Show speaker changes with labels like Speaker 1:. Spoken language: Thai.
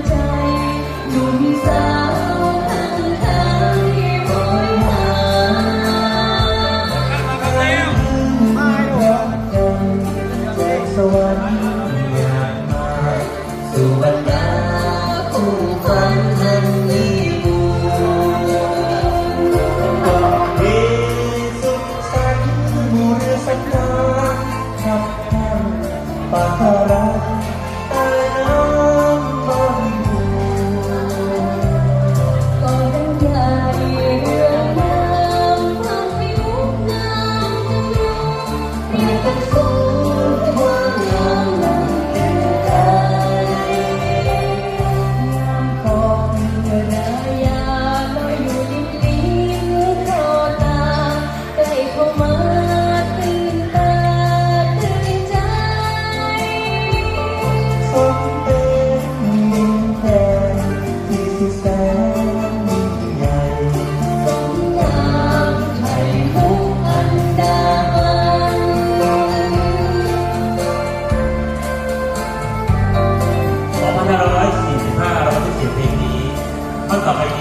Speaker 1: ใจหนุ่มสาวทั้งไทยโหยหา
Speaker 2: ไม่หวังกันจากสวรรค์อยากมาสู่บรรดาคู่ฝันนั้นมีบุญบอกดีสุขสันต์บุญสักการขับข้ามป่ารักใต้น้ำบ้านบุญ
Speaker 1: ก่อนเป็นใหญ่เรื่องงามความไม่งดงามจังเลยเรียกกันสูงว่างามลำเป็นใจงามของเธอรายาลอยอยู่ริมลิ้นโครตาใกล้เข้ามาตื่นตาตื่นใจ
Speaker 2: สมเป็นดินแดนที่สุดแสนยิ่งใหญ่
Speaker 1: สมงามไทยมุกอันดามัน
Speaker 3: 2545 เราจะเขียนเพลงนี้ท่อนต่อไปนี้